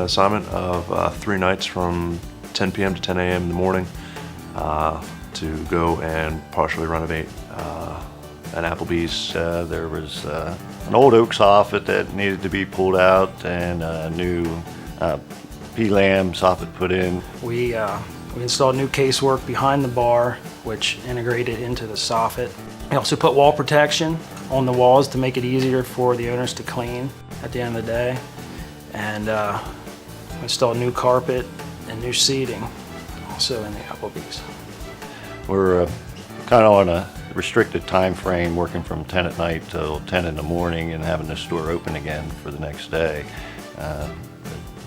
assignment of 3 nights from 10 p.m. to 10 a.m. in the morning to go and partially renovate an Applebee's. There was an old oak soffit that needed to be pulled out and a new P-lam soffit put in. We installed new casework behind the bar, which integrated into the soffit. We also put wall protection on the walls to make it easier for the owners to clean at the end of the day. And installed new carpet and new seating also in the Applebee's. We're kind of on a restricted time frame, working from 10 at night till 10 in the morning and having the store open again for the next day.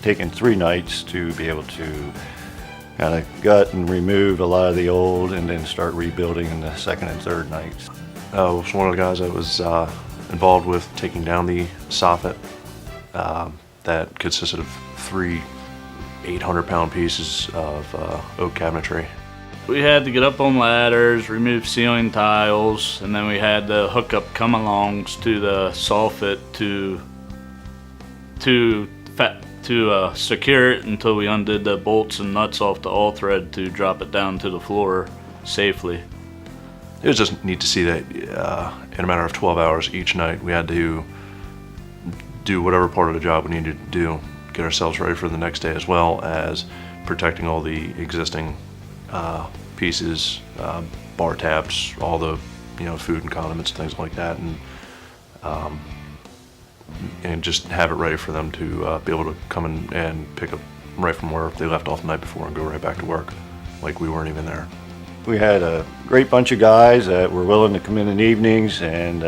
Taking 3 nights to be able to kind of gut and remove a lot of the old and then start rebuilding in the second and third nights. I was one of the guys that was involved with taking down the soffit that consisted of 3 800-pound pieces of oak cabinetry. We had to get up on ladders, remove ceiling tiles, and then we had to hook up come-alongs to the soffit to secure it until we undid the bolts and nuts off the all-thread to drop it down to the floor safely. It was just neat to see that in a matter of 12 hours each night we had to do whatever part of the job we needed to do, get ourselves ready for the next day, as well as protecting all the existing pieces, bar tabs, all the food and condiments and things like that, and just have it ready for them to be able to come in and pick up right from where they left off the night before and go right back to work like we weren't even there. We had a great bunch of guys that were willing to come in evenings and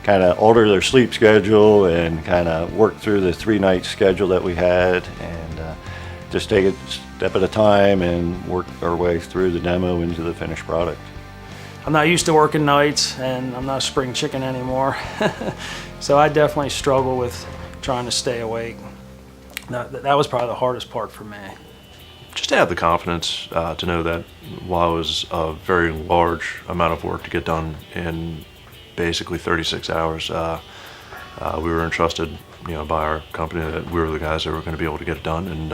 kind of alter their sleep schedule and kind of work through the 3-night schedule that we had, and just take it a step at a time and work our way through the demo into the finished product. I'm not used to working nights, and I'm not a spring chicken anymore. So I definitely struggle with trying to stay awake. That was probably the hardest part for me. Just to have the confidence to know that while it was a very large amount of work to get done in basically 36 hours, we were entrusted by our company that we were the guys that were going to be able to get it done and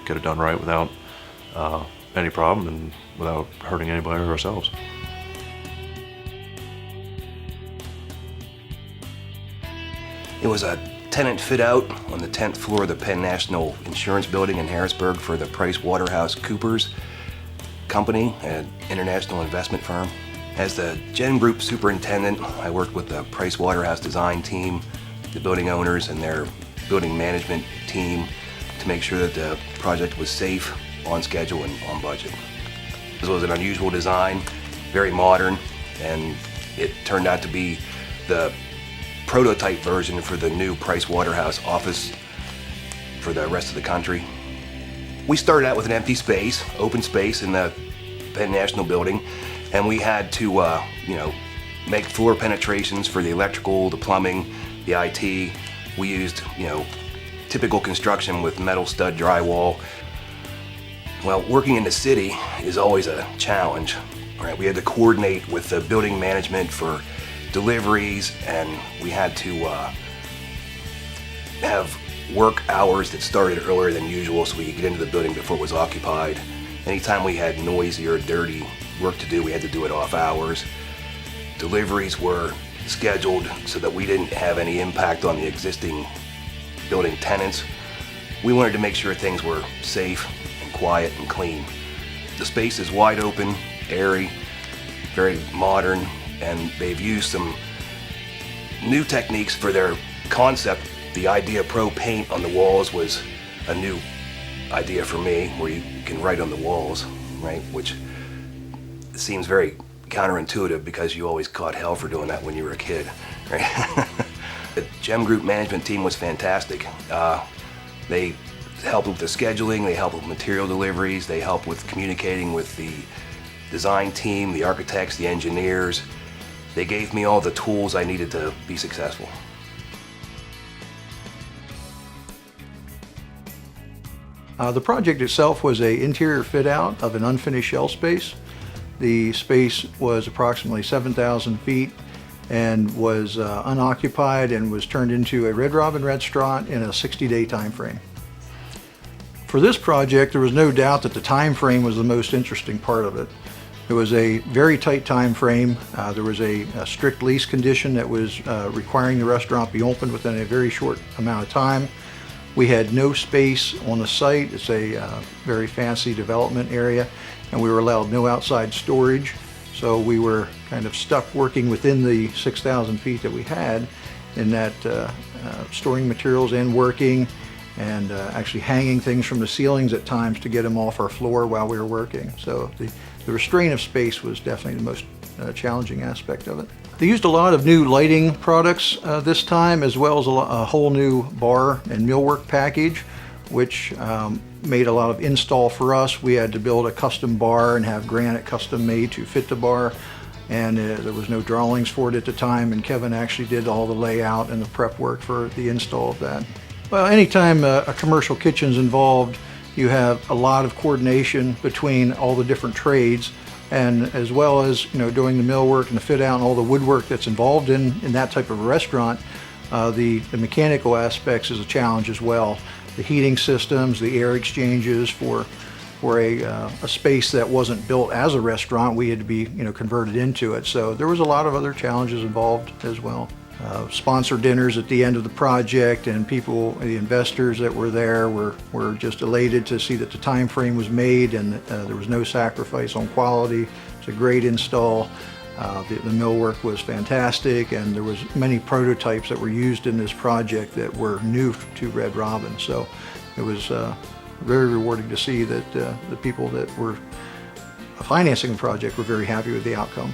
get it done right without any problem and without hurting anybody or ourselves. It was a tenant fit out on the 10th floor of the Penn National Insurance Building in Harrisburg for the PricewaterhouseCoopers Company, an international investment firm. As the Gen Group superintendent, I worked with the Pricewaterhouse design team, the building owners, and their building management team to make sure that the project was safe, on schedule, and on budget. This was an unusual design, very modern, and it turned out to be the prototype version for the new Pricewaterhouse office for the rest of the country. We started out with an empty space, open space in the Penn National Building, and we had to, make floor penetrations for the electrical, the plumbing, the IT. We used, typical construction with metal stud drywall. Well, working in the city is always a challenge, right? We had to coordinate with the building management for deliveries, and we had to have work hours that started earlier than usual so we could get into the building before it was occupied. Anytime we had noisy or dirty work to do, we had to do it off hours. Deliveries were scheduled so that we didn't have any impact on the existing building tenants. We wanted to make sure things were safe and quiet and clean. The space is wide open, airy, very modern, and they've used some new techniques for their concept. The Idea Pro paint on the walls was a new idea for me, where you can write on the walls, right? Which seems very counterintuitive because you always caught hell for doing that when you were a kid, right? The Gem Group management team was fantastic. They helped with the scheduling, they helped with material deliveries, they helped with communicating with the design team, the architects, the engineers. They gave me all the tools I needed to be successful. The project itself was an interior fit out of an unfinished shell space. The space was approximately 7,000 feet and was unoccupied and was turned into a Red Robin restaurant in a 60-day time frame. For this project, there was no doubt that the time frame was the most interesting part of it. It was a very tight time frame. There was a strict lease condition that was requiring the restaurant be open within a very short amount of time. We had no space on the site. It's a very fancy development area, and we were allowed no outside storage. So we were kind of stuck working within the 6,000 feet that we had in that storing materials and working, and actually hanging things from the ceilings at times to get them off our floor while we were working. So the restraint of space was definitely the most challenging aspect of it. They used a lot of new lighting products this time, as well as a whole new bar and millwork package, which made a lot of install for us. We had to build a custom bar and have granite custom made to fit the bar, and there was no drawings for it at the time, and Kevin actually did all the layout and the prep work for the install of that. Well, anytime a commercial kitchen's involved, you have a lot of coordination between all the different trades, and as well as, you know, doing the millwork and the fit out and all the woodwork that's involved in that type of a restaurant. The mechanical aspects is a challenge as well. The heating systems, the air exchanges for a space that wasn't built as a restaurant, we had to be, you know, converted into it. So there was a lot of other challenges involved as well. Sponsor dinners at the end of the project, and people, the investors that were there were just elated to see that the time frame was made, and there was no sacrifice on quality. It's a great install. The millwork was fantastic, and there was many prototypes that were used in this project that were new to Red Robin. So it was very rewarding to see that the people that were financing the project were very happy with the outcome.